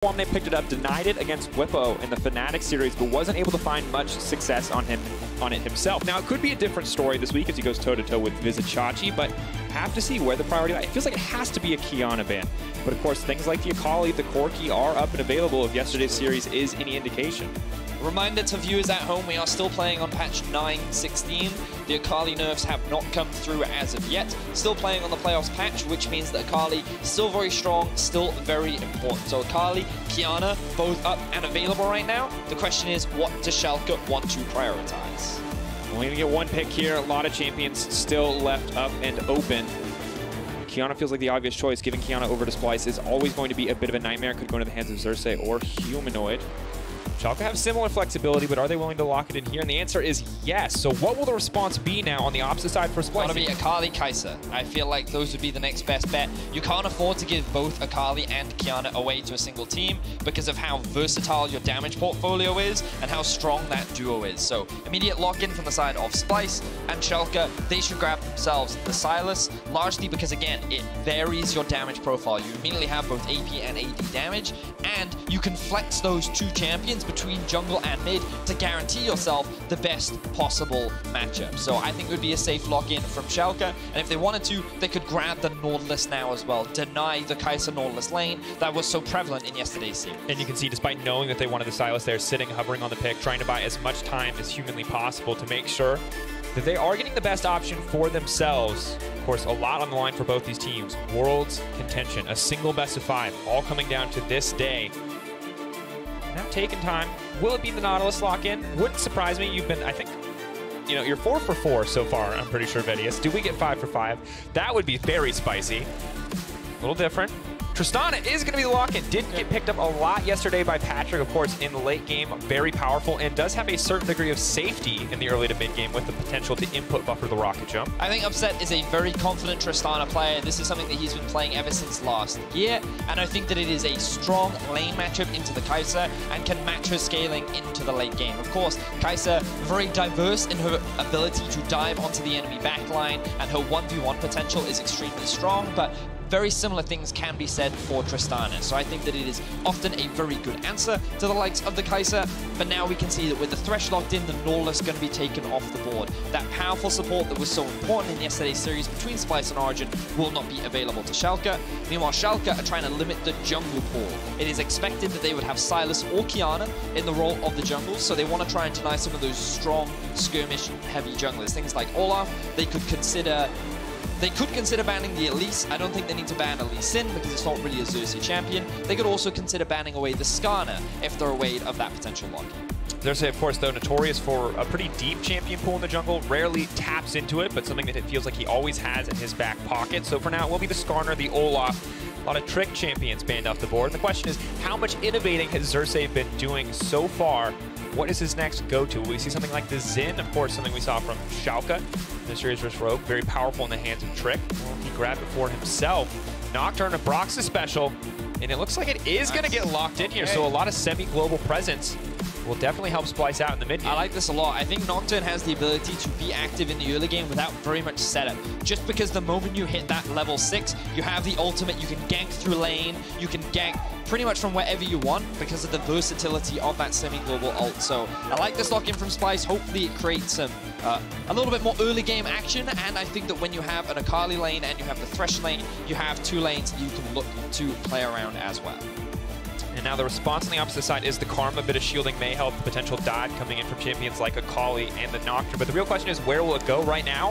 Odoamne picked it up, denied it against Whippo in the Fnatic series, but wasn't able to find much success on it himself. Now, it could be a different story this week as he goes toe-to-toe with Vizicsacsi, but have to see where the priority lies. It feels like it has to be a Qiyana ban. But of course, things like the Akali, the Corki are up and available if yesterday's series is any indication. Reminder to viewers at home, we are still playing on patch 9.16. The Akali nerfs have not come through as of yet. Still playing on the playoffs patch, which means that Akali still very strong, still very important. So Akali, Qiyana, both up and available right now. The question is, what does Schalke want to prioritize? Only gonna get one pick here. A lot of champions still left up and open. Qiyana feels like the obvious choice. Giving Qiyana over to Splyce is always going to be a bit of a nightmare. Could go into the hands of Xerxe or Humanoid. Schalke have similar flexibility, but are they willing to lock it in here? And the answer is yes. So what will the response be now on the opposite side for Splyce? It's gotta be Akali, Kaisa. I feel like those would be the next best bet. You can't afford to give both Akali and Qiyana away to a single team because of how versatile your damage portfolio is and how strong that duo is. So immediate lock-in from the side of Splyce and Schalke. They should grab themselves the Sylas, largely because, again, it varies your damage profile. You immediately have both AP and AD damage, and you can flex those two champions between jungle and mid to guarantee yourself the best possible matchup. So I think it would be a safe lock-in from Schalke, and if they wanted to, they could grab the Nautilus now as well, deny the Kaisa Nautilus lane that was so prevalent in yesterday's series. And you can see, despite knowing that they wanted the Sylas, they're sitting, hovering on the pick, trying to buy as much time as humanly possible to make sure that they are getting the best option for themselves. Of course, a lot on the line for both these teams. World's contention, a single best of 5, all coming down to this day. Now taking time. Will it be the Nautilus lock-in? Wouldn't surprise me. You've been, I think, you know, you're 4 for 4 so far, I'm pretty sure, Vedius. Do we get 5 for 5? That would be very spicy. A little different. Tristana is going to be the lock-in. Didn't get picked up a lot yesterday by Patrick, of course, in the late game. Very powerful and does have a certain degree of safety in the early to mid game with the potential to input buffer the rocket jump. I think Upset is a very confident Tristana player. This is something that he's been playing ever since last year, and I think that it is a strong lane matchup into the Kaisa and can match her scaling into the late game. Of course, Kaisa very diverse in her ability to dive onto the enemy backline, and her 1v1 potential is extremely strong, but very similar things can be said for Tristana. So I think that it is often a very good answer to the likes of the Kaisa, but now we can see that with the Thresh locked in, the Nautilus is going to be taken off the board. That powerful support that was so important in yesterday's series between Splyce and Origin will not be available to Schalke. Meanwhile, Schalke are trying to limit the jungle pool. It is expected that they would have Sylas or Qiyana in the role of the jungles, so they want to try and deny some of those strong skirmish-heavy junglers. Things like Olaf, they could consider banning the Elise. I don't think they need to ban Elise Sin because it's not really a Xerxe champion. They could also consider banning away the Skarner if they're aware of that potential lock-in. Xerxe, of course, though, notorious for a pretty deep champion pool in the jungle. Rarely taps into it, but something that it feels like he always has in his back pocket. So for now, it will be the Skarner, the Olaf. A lot of trick champions banned off the board. And the question is, how much innovating has Xerxe been doing so far? What is his next go-to? Will we see something like the Xin? Of course, something we saw from Schalke in the series versus Rogue. Very powerful in the hands of Trick. Well, he grabbed it for himself. Nocturne, a Brox's special. And it looks like it is going to get locked in here. So a lot of semi-global presence will definitely help Splyce out in the mid game. I like this a lot. I think Nocturne has the ability to be active in the early game without very much setup. Just because the moment you hit that level 6, you have the ultimate, you can gank through lane, you can gank pretty much from wherever you want because of the versatility of that semi-global ult. So I like this lock-in from Splyce. Hopefully it creates some a little bit more early game action, and I think that when you have an Akali lane and you have the Thresh lane, you have 2 lanes you can look to play around as well. And now the response on the opposite side is the Karma, a bit of shielding may help, potential dive coming in from champions like Akali and the Nocturne. But the real question is, where will it go right now?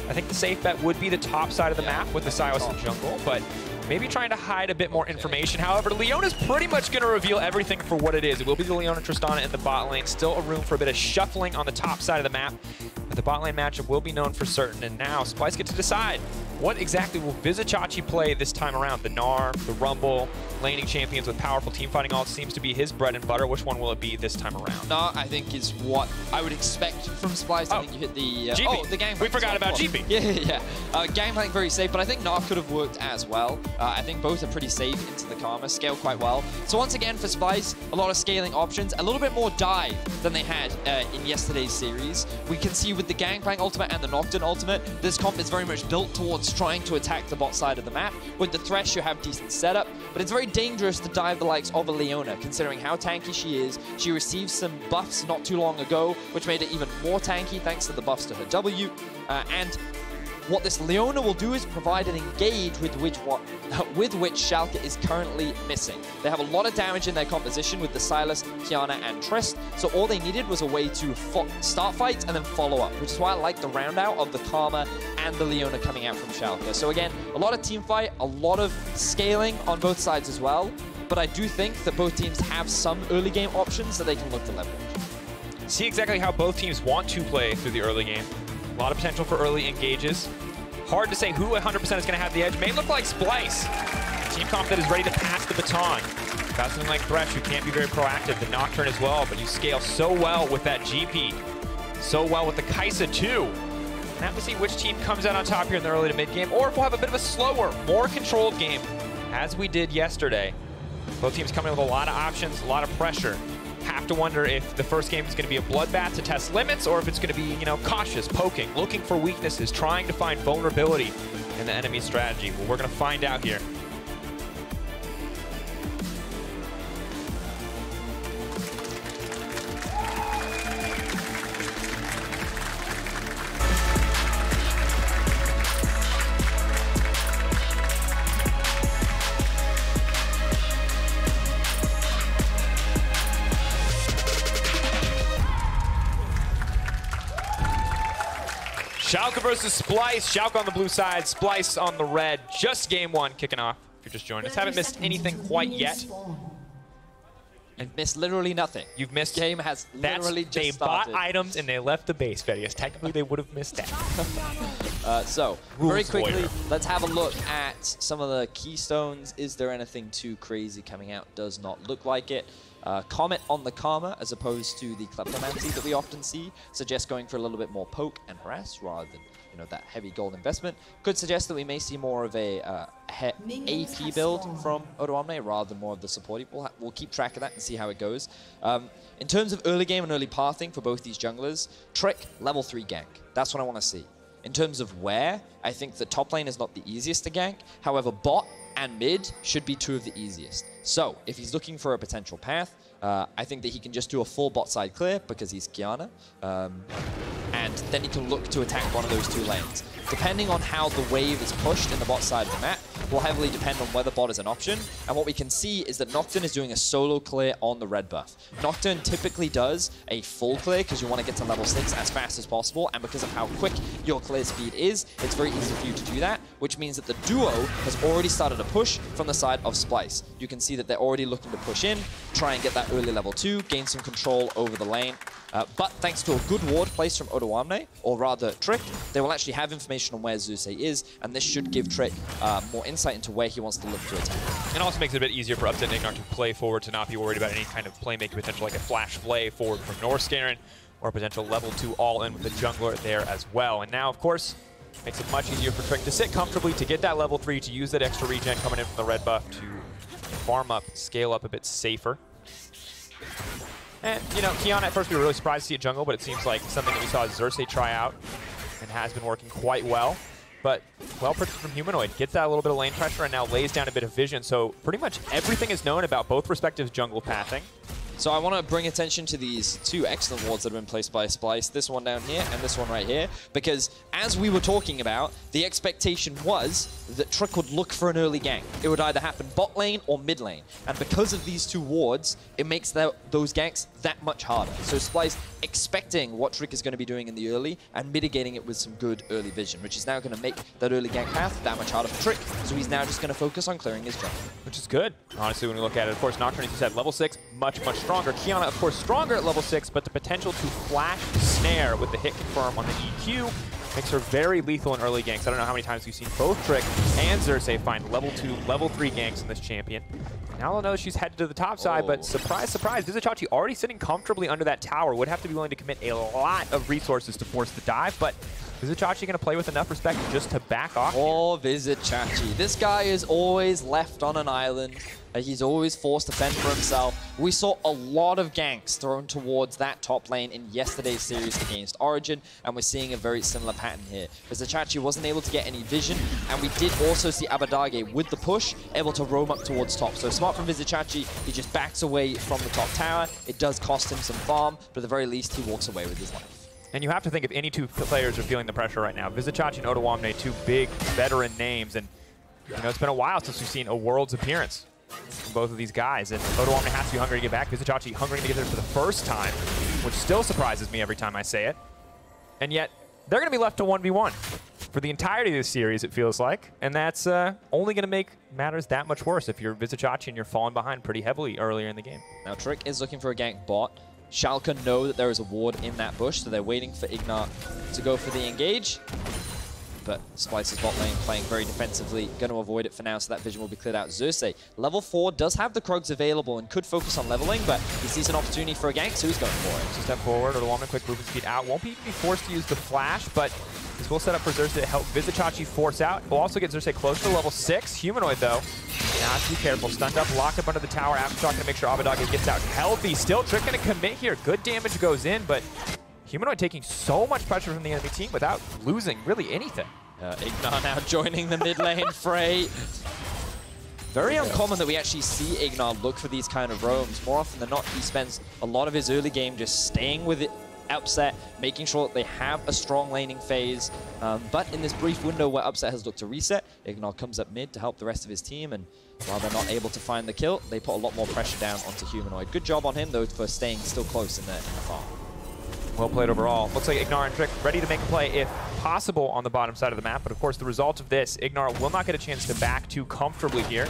I think the safe bet would be the top side of the map with the Sylas and jungle, but maybe trying to hide a bit more information. However, Leona's pretty much going to reveal everything for what it is. It will be the Leona Tristana in the bot lane. Still a room for a bit of shuffling on the top side of the map. But the bot lane matchup will be known for certain. And now Splyce gets to decide, what exactly will Vizicsacsi play this time around? The Gnar, the Rumble, laning champions with powerful team fighting ult seems to be his bread and butter. Which one will it be this time around? Gnar, I think, is what I would expect from Splyce. I think you hit the GP. The Gangplank. We forgot about GP. Yeah. Gangplank very safe, but I think Gnar could have worked as well. I think both are pretty safe into the Karma, scale quite well. So once again for Splyce, a lot of scaling options, a little bit more dive than they had in yesterday's series. We can see with the Gangplank ultimate and the Nocturne ultimate, this comp is very much built towards teams trying to attack the bot side of the map. With the Thresh, you have decent setup, but it's very dangerous to dive the likes of a Leona, considering how tanky she is. She received some buffs not too long ago, which made it even more tanky thanks to the buffs to her W. And what this Leona will do is provide an engage with which Schalke is currently missing. They have a lot of damage in their composition with the Sylas, Qiyana, and Trist, so all they needed was a way to start fights and then follow up, which is why I like the round out of the Karma and the Leona coming out from Schalke. So again, a lot of team fight, a lot of scaling on both sides as well, but I do think that both teams have some early game options that they can look to leverage. See exactly how both teams want to play through the early game. A lot of potential for early engages. Hard to say who 100% is going to have the edge. May look like Splyce. Team comp that is ready to pass the baton. Got something like Thresh, who can't be very proactive. The Nocturne as well, but you scale so well with that GP. So well with the Kaisa too. And have to see which team comes out on top here in the early to mid game, or if we'll have a bit of a slower, more controlled game, as we did yesterday. Both teams coming in with a lot of options, a lot of pressure. Have to wonder if the first game is going to be a bloodbath to test limits, or if it's going to be, you know, cautious, poking, looking for weaknesses, trying to find vulnerability in the enemy's strategy. Well, we're going to find out here. Schalke versus Splyce. Schalke on the blue side, Splyce on the red. Just game one kicking off. If you're just joining us, haven't missed anything quite yet. I've missed literally nothing. You've missed. Game has literally just started. They bought items and they left the base, Vedius. Technically, they would have missed that. So, very quickly, let's have a look at some of the keystones. Is there anything too crazy coming out? Does not look like it. Comment on the Karma, as opposed to the Kleptomancy that we often see, suggests going for a little bit more poke and harass rather than, you know, that heavy gold investment. Could suggest that we may see more of a AP build from Odoamne rather than more of the supportive. We'll keep track of that and see how it goes. In terms of early game and early pathing for both these junglers, Trick, level 3 gank. That's what I want to see. In terms of where, I think the top lane is not the easiest to gank. However, bot and mid should be two of the easiest. So, if he's looking for a potential path, I think that he can just do a full bot side clear because he's Qiyana. And then he can look to attack one of those two lanes. Depending on how the wave is pushed in the bot side of the map, will heavily depend on whether bot is an option. And what we can see is that Nocturne is doing a solo clear on the red buff. Nocturne typically does a full clear because you want to get to level 6 as fast as possible, and because of how quick your clear speed is, it's very easy for you to do that, which means that the duo has already started a push from the side of Splyce. You can see that they're already looking to push in, try and get that early level 2, gain some control over the lane. But thanks to a good ward placed from Odoamne, or rather Trick, they will actually have information on where Xerxe is, and this should give Trick more insight into where he wants to look to attack. It also makes it a bit easier for Upset and IgNar to play forward, to not be worried about any kind of playmaking potential, like a flash play forward from Norskeren, or a potential level 2 all-in with the jungler there as well. And now, of course, makes it much easier for Trick to sit comfortably, to get that level 3, to use that extra regen coming in from the red buff, to farm up, scale up a bit safer. And, you know, Qiyana, at first we were really surprised to see a jungle, but it seems like something that we saw Xerxe try out and has been working quite well. But well predicted from Humanoid. Gets that a little bit of lane pressure and now lays down a bit of vision. So pretty much everything is known about both respective jungle pathing. So I want to bring attention to these two excellent wards that have been placed by Splyce, this one down here and this one right here, because as we were talking about, the expectation was that Trick would look for an early gank. It would either happen bot lane or mid lane, and because of these two wards, it makes those ganks that much harder. So Splyce expecting what Trick is going to be doing in the early and mitigating it with some good early vision, which is now going to make that early gank path that much harder for Trick. So he's now just going to focus on clearing his jungle. Which is good, honestly, when we look at it. Of course, Nocturne, as you said, level 6, much stronger. Qiyana, of course, stronger at level 6, but the potential to flash snare with the hit confirm on the EQ makes her very lethal in early ganks. I don't know how many times we've seen both Trick and Xerxe find level 2, level 3 ganks in this champion. Now we'll know she's headed to the top side, but surprise, surprise, Vizicsacsi already sitting comfortably under that tower. Would have to be willing to commit a lot of resources to force the dive, but Vizicsacsi going to play with enough respect just to back off. Vizicsacsi. This guy is always left on an island, He's always forced to fend for himself. We saw a lot of ganks thrown towards that top lane in yesterday's series against Origin, and we're seeing a very similar pattern here. Vizicsacsi wasn't able to get any vision, and we did also see Abbedagge with the push, able to roam up towards top. So smart from Vizicsacsi, he just backs away from the top tower. It does cost him some farm, but at the very least, he walks away with his life. And you have to think if any two players are feeling the pressure right now. Vizicsacsi and Odoamne, two big veteran names, and you know it's been a while since we've seen a Worlds appearance from both of these guys. And Odoamne has to be hungry to get back. Vizicsacsi hungry to get there for the first time, which still surprises me every time I say it. And yet, they're going to be left to 1v1 for the entirety of this series, it feels like. And that's only going to make matters that much worse if you're Vizicsacsi and you're falling behind pretty heavily earlier in the game. Now, Trick is looking for a gank bot. Schalke know that there is a ward in that bush, so they're waiting for IgNar to go for the engage. But Splyce's bot lane playing very defensively, going to avoid it for now, so that vision will be cleared out. Xerxe, level 4, does have the Krugs available and could focus on leveling, but he sees an opportunity for a gank, so he's going for it. So step forward, Odoamne, quick movement speed out. Won't be forced to use the flash, but this will set up for Xerxe to help Vizicsacsi force out. We'll also get Xerxe close to level 6. Humanoid, though, now have to be careful. Stunned up, locked up under the tower. Aftershock going to make sure Abbedagge gets out healthy. Still, Trick going to commit here. Good damage goes in, but Humanoid taking so much pressure from the enemy team without losing really anything. IgNar now joining the mid lane fray. Very uncommon that we actually see IgNar look for these kind of roams. More often than not, he spends a lot of his early game just staying with it, Upset, making sure that they have a strong laning phase. But in this brief window where Upset has looked to reset, IgNar comes up mid to help the rest of his team, and while they're not able to find the kill, they put a lot more pressure down onto Humanoid. Good job on him, though, for staying still close in the farm. Well played overall. Looks like IgNar and Trick ready to make a play if possible on the bottom side of the map, but of course the result of this, IgNar will not get a chance to back too comfortably here.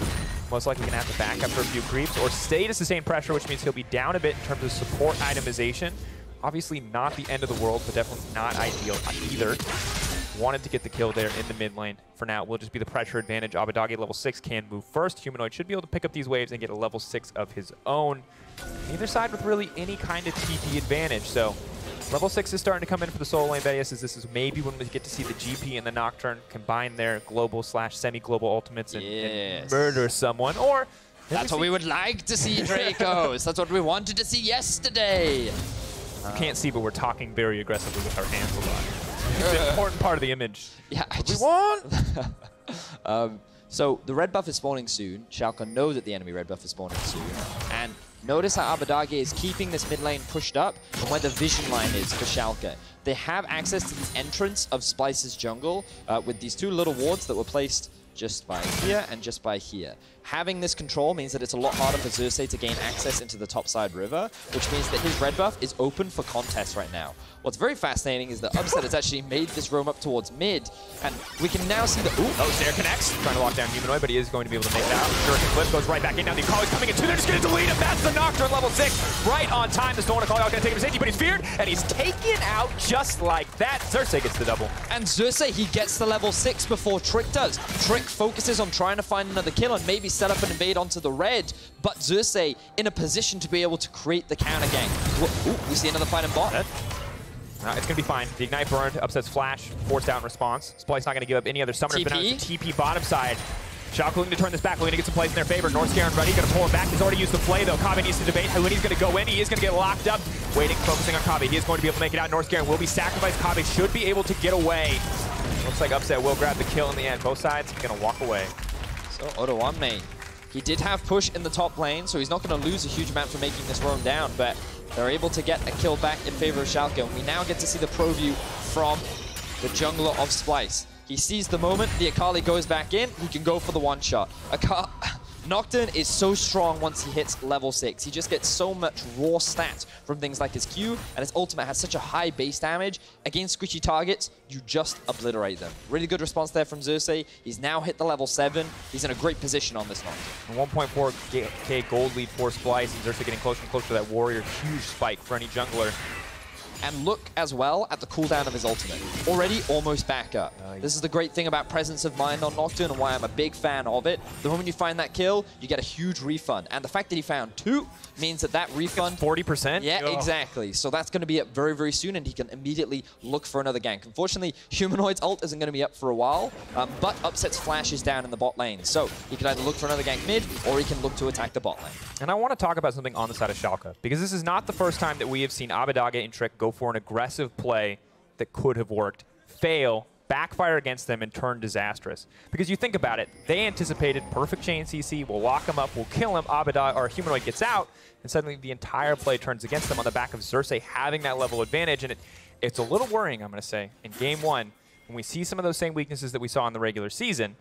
Most likely going to have to back after a few creeps or stay to sustain pressure, which means he'll be down a bit in terms of support itemization. Obviously not the end of the world, but definitely not ideal either. Wanted to get the kill there in the mid lane. For now, it will just be the pressure advantage. Abbedagge, level 6, can move first. Humanoid should be able to pick up these waves and get a level 6 of his own. Neither side with really any kind of TP advantage, so level 6 is starting to come in for the solo lane Vedius, as this is maybe when we get to see the GP and the Nocturne combine their global / semi-global ultimates and murder someone. Or that's what we would like to see, Drakos. That's what we wanted to see yesterday. You can't see, but we're talking very aggressively with our hands a lot. It's an important part of the image. Yeah, we want. So the red buff is spawning soon. Schalke know that the enemy red buff is spawning soon. And notice how Abbedagge is keeping this mid lane pushed up and where the vision line is for Schalke. They have access to the entrance of Splyce's jungle with these two little wards that were placed just by here and just by here. Having this control means that it's a lot harder for Xerxe to gain access into the topside river, which means that his red buff is open for contest right now. What's very fascinating is that Upset has actually made this roam up towards mid, and we can now see the... Oh, Snare connects. Trying to lock down Humanoid, but he is going to be able to make it out. Xerxe flip goes right back in. Now the Akali's coming in too. They're just going to delete him. That's the Nocturne level 6. Right on time. The Stolen Akali going to take him to safety, but he's feared, and he's taken out just like that. Xerxe gets the double. And Xerxe, he gets the level 6 before Trick does. Trick focuses on trying to find another kill and maybe set up an invade onto the red, but Xerxe in a position to be able to create the counter gank. Ooh, we see another fight in bot. It's going to be fine. The Ignite burned, Upset's flash, forced out in response. Splyce not going to give up any other summoners, but now it's the TP bottom side. Schalke looking to turn this back, looking to get some plays in their favor. Norskeren ready, going to pull him back. He's already used the play, though. Kobbe needs to debate. Haluni's going to go in. He is going to get locked up. Waiting, focusing on Kobbe. He is going to be able to make it out. Norskeren will be sacrificed. Kobbe should be able to get away. Looks like Upset will grab the kill in the end. Both sides going to walk away. So Odoamne, he did have push in the top lane, so he's not going to lose a huge amount for making this roam down, but they're able to get a kill back in favor of Schalke, and we now get to see the pro view from the jungler of Splyce. He sees the moment, the Akali goes back in, he can go for the one-shot. Nocturne is so strong once he hits level 6. He just gets so much raw stats from things like his Q, and his ultimate has such a high base damage. Against squishy targets, you just obliterate them. Really good response there from Xerxe. He's now hit the level 7. He's in a great position on this Nocturne. 1.4k gold lead for Splyce, and Xerxe getting closer and closer to that warrior. Huge spike for any jungler. And look as well at the cooldown of his ultimate. Already almost back up. This is the great thing about Presence of Mind on Nocturne and why I'm a big fan of it. The moment you find that kill, you get a huge refund. And the fact that he found 2 means that that refund... 40%? Yeah, exactly. So that's going to be up very, very soon, and he can immediately look for another gank. Unfortunately, Humanoid's ult isn't going to be up for a while, but Upset's flash is down in the bot lane. So he can either look for another gank mid, or he can look to attack the bot lane. And I want to talk about something on the side of Schalke, because this is not the first time that we have seen Abbedagge and Trick go for an aggressive play that could have worked, fail, backfire against them, and turn disastrous. Because you think about it, they anticipated perfect chain CC, we'll lock him up, we'll kill him, Abbedagge or Humanoid gets out, and suddenly the entire play turns against them on the back of Xerxe having that level advantage, and it's a little worrying, I'm going to say, in game 1, when we see some of those same weaknesses that we saw in the regular season,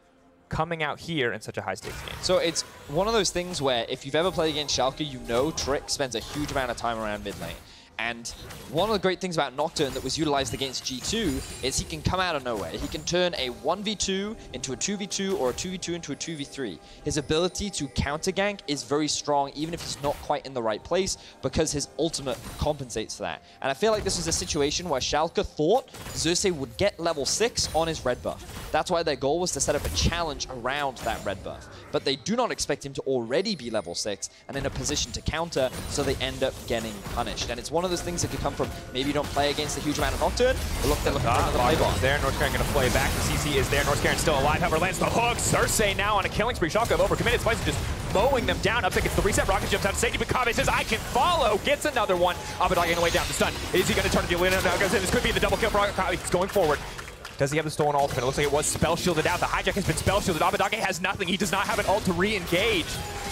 coming out here in such a high-stakes game. So it's one of those things where if you've ever played against Schalke, you know Trick spends a huge amount of time around mid lane. And one of the great things about Nocturne that was utilized against G2 is he can come out of nowhere. He can turn a 1v2 into a 2v2 or a 2v2 into a 2v3. His ability to counter gank is very strong, even if he's not quite in the right place, because his ultimate compensates for that. And I feel like this was a situation where Schalke thought Xerxe would get level 6 on his red buff. That's why their goal was to set up a challenge around that red buff. But they do not expect him to already be level 6 and in a position to counter, so they end up getting punished. And it's one of those things that could come from maybe you don't play against a huge amount of Nocturne, but look, they're looking for another play bot. There, Norskeren going to play back. The CC is there. Norskeren still alive. However, lands the hook. Xerxe now on a killing spree. Schalke have overcommitted. Splyce is just mowing them down. Upset gets the reset. Rocket jumps out to safety, but Kobbe says, I can follow. Gets another one. Abbedagge on the way down. The stun. Is he going to turn to the Leona? Now goes in. This could be the double kill for Akali. He's going forward. Does he have the stolen ultimate? It looks like it was spell shielded out. The hijack has been spell shielded. Abbedagge has nothing. He does not have an ult to re-engage.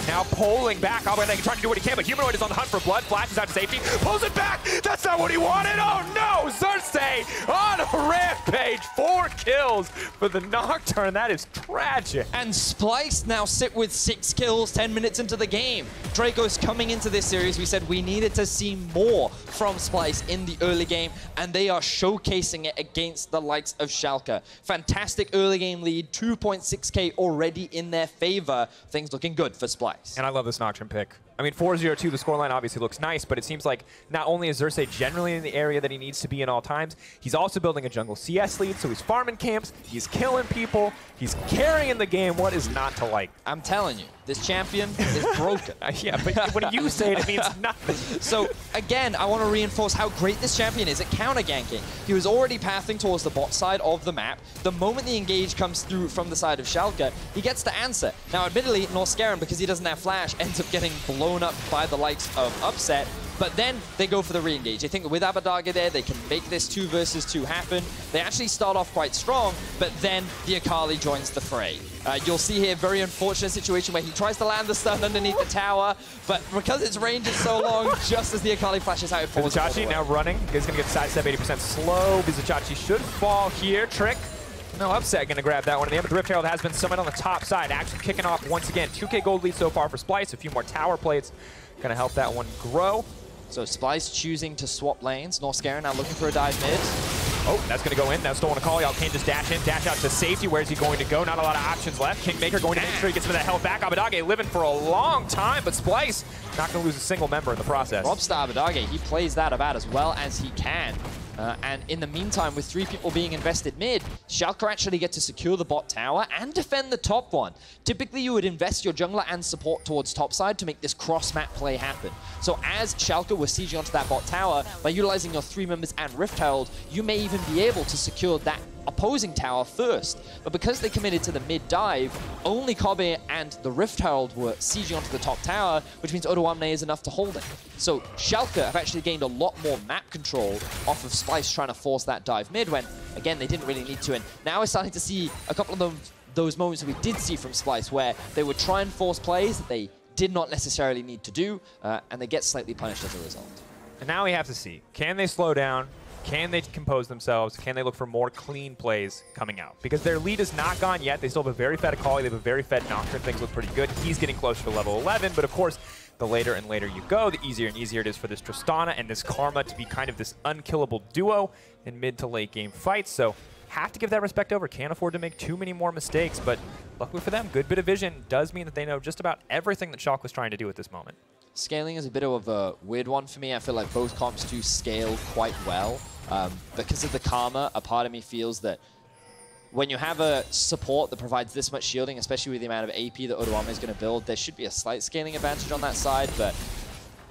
Now pulling back. Abbedagge trying to do what he can, but Humanoid is on the hunt for blood. Flashes out to safety. Pulls it back. That's not what he wanted. Oh no! Xerxe on a rampage. 4 kills for the Nocturne. That is tragic. And Splyce now sit with 6 kills 10 minutes into the game. Drakos coming into this series, we said we needed to see more from Splyce in the early game, and they are showcasing it against the likes of Schalke. Fantastic early game lead, 2.6k already in their favor. Things looking good for Splyce. And I love this Nocturne pick. I mean, 4-0-2, the scoreline obviously looks nice, but it seems like not only is Xerxe generally in the area that he needs to be in all times, he's also building a jungle CS lead, so he's farming camps, he's killing people, he's carrying the game. What is not to like? I'm telling you, this champion is broken. Yeah, but when you say it, it means nothing. So, again, I want to reinforce how great this champion is at counter-ganking. He was already pathing towards the bot side of the map. The moment the engage comes through from the side of Schalke, he gets the answer. Now, admittedly, Norskeren, because he doesn't have flash, ends up getting blown up by the likes of Upset. But then they go for the re-engage. They think that with Abbedagge there, they can make this 2 versus 2 happen. They actually start off quite strong, but then the Akali joins the fray. You'll see here a very unfortunate situation where he tries to land the stun underneath the tower, but because its range is so long, just as the Akali flashes out, it falls. Vizicsacsi now running. He's going to get sidestep 80% slow. Vizicsacsi should fall here. Trick. No, Upset going to grab that one. And the Rift Herald has been summoned on the top side. Action kicking off once again. 2k gold lead so far for Splyce. A few more tower plates. Going to help that one grow. So Splyce choosing to swap lanes. Norskeren now looking for a dive mid. Oh, that's going to go in. Now stolen Akali. Can't just dash in, dash out to safety. Where's he going to go? Not a lot of options left. Kingmaker going to make sure he gets some of that health back. Abbedagge living for a long time, but Splyce not going to lose a single member in the process. Robstar Abbedagge, he plays that about as well as he can. And in the meantime, with 3 people being invested mid, Schalke actually get to secure the bot tower and defend the top one. Typically, you would invest your jungler and support towards topside to make this cross-map play happen. So as Schalke was sieging onto that bot tower, by utilizing your 3 members and Rift Herald, you may even be able to secure that opposing tower first. But because they committed to the mid dive, only Kobbe and the Rift Herald were sieging onto the top tower, which means Odoamne is enough to hold it. So Schalke have actually gained a lot more map control off of Splyce trying to force that dive mid when, again, they didn't really need to. And now we're starting to see a couple of those moments that we did see from Splyce where they would try and force plays that they did not necessarily need to do, and they get slightly punished as a result. And now we have to see, can they slow down? Can they compose themselves? Can they look for more clean plays coming out? Because their lead is not gone yet. They still have a very fed Akali. They have a very fed Nocturne. Things look pretty good. He's getting closer to level 11. But of course, the later and later you go, the easier and easier it is for this Tristana and this Karma to be kind of this unkillable duo in mid to late game fights. So have to give that respect over. Can't afford to make too many more mistakes. But luckily for them, good bit of vision does mean that they know just about everything that Schalke was trying to do at this moment. scaling is a bit of a weird one for me. I feel like both comps do scale quite well. Because of the Karma, a part of me feels that when you have a support that provides this much shielding, especially with the amount of AP that Odoamne is going to build, there should be a slight scaling advantage on that side. But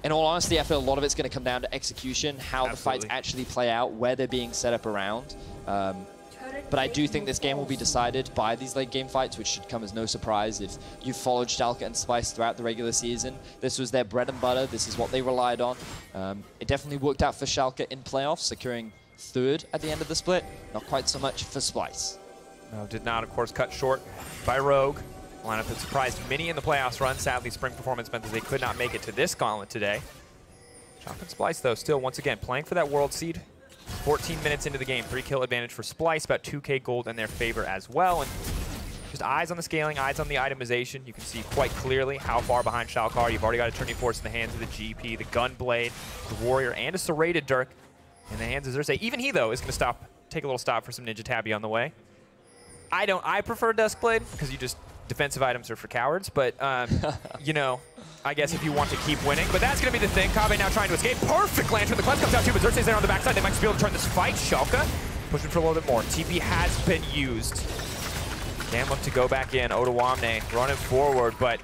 in all honesty, I feel a lot of it's going to come down to execution, how the fights actually play out, where they're being set up around. But I do think this game will be decided by these late game fights, which should come as no surprise if you've followed Schalke and Splyce throughout the regular season. This was their bread and butter. This is what they relied on. It definitely worked out for Schalke in playoffs, securing third at the end of the split. Not quite so much for Splyce. No, did not, of course, cut short by Rogue. Lineup that surprised many in the playoffs run. Sadly, spring performance meant that they could not make it to this gauntlet today. Schalke and Splyce, though, still, once again, playing for that world seed. 14 minutes into the game, 3-kill advantage for Splyce, about 2K gold in their favor as well. And just eyes on the scaling, eyes on the itemization. You can see quite clearly how far behind Schalke are. You've already got a turning force in the hands of the GP, the Gunblade, the Warrior, and a serrated Dirk in the hands of Xerxe. Even he, though, is going to take a little stop for some Ninja Tabby on the way. I prefer Duskblade because you just, defensive items are for cowards, but, you know, I guess if you want to keep winning. But that's going to be the thing. Kobbe now trying to escape. Perfect Lantern. The cleanse comes out too, but Xerxe's there on the backside. They might just be able to turn this fight. Schalke pushing for a little bit more. TP has been used. Can look to go back in. Odoamne running forward, but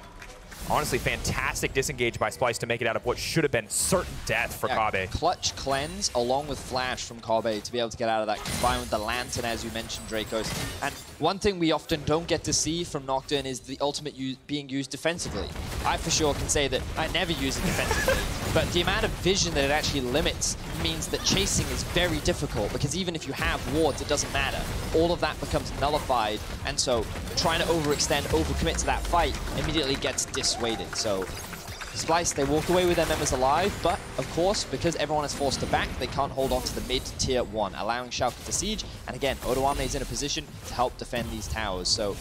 honestly, fantastic disengage by Splyce to make it out of what should have been certain death for Kobbe. Clutch cleanse along with flash from Kobbe to be able to get out of that, combined with the Lantern, as you mentioned, Drakos. And one thing we often don't get to see from Nocturne is the ultimate being used defensively. I for sure can say that I never use it defensively, but the amount of vision that it actually limits means that chasing is very difficult, because even if you have wards, it doesn't matter. All of that becomes nullified, and so trying to overextend, overcommit to that fight immediately gets dissuaded. So Splyce, they walk away with their members alive, but of course, because everyone is forced to back, they can't hold on to the mid-tier 1, allowing Schalke to siege. And again, Odoamne is in a position to help defend these towers. So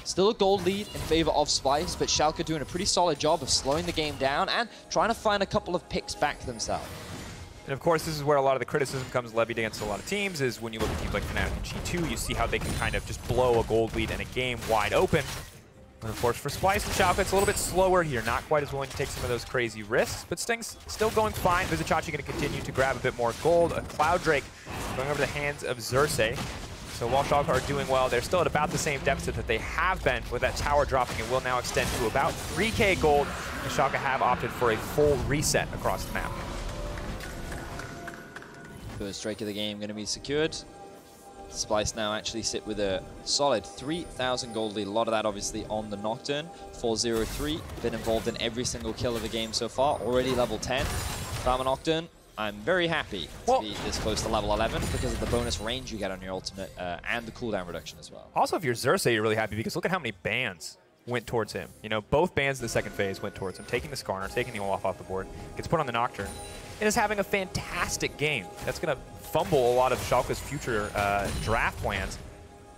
still a gold lead in favor of Splyce, but Schalke doing a pretty solid job of slowing the game down and trying to find a couple of picks back themselves. And of course, this is where a lot of the criticism comes levied against a lot of teams, is when you look at teams like Fnatic and G2, you see how they can kind of just blow a gold lead in a game wide open. And of course, for Splyce and Schalke, it's a little bit slower here, not quite as willing to take some of those crazy risks, but Sting's still going fine. Vizicsacsi going to continue to grab a bit more gold. A Cloud Drake going over the hands of Xerxe. So while Schalke are doing well, they're still at about the same deficit that they have been, with that tower dropping. It will now extend to about 3K gold, and Schalke have opted for a full reset across the map. First Drake of the game going to be secured. Splyce now actually sit with a solid 3,000 gold lead. A lot of that obviously on the Nocturne. 403, been involved in every single kill of the game so far. Already level 10. Farmer Nocturne, I'm very happy to be this close to level 11 because of the bonus range you get on your ultimate and the cooldown reduction as well. Also, if you're Xerxe, you're really happy because look at how many bans went towards him. You know, both bans in the second phase went towards him, taking the Skarner, taking the Olaf off the board, gets put on the Nocturne, and is having a fantastic game. That's going to fumble a lot of Schalke's future draft plans.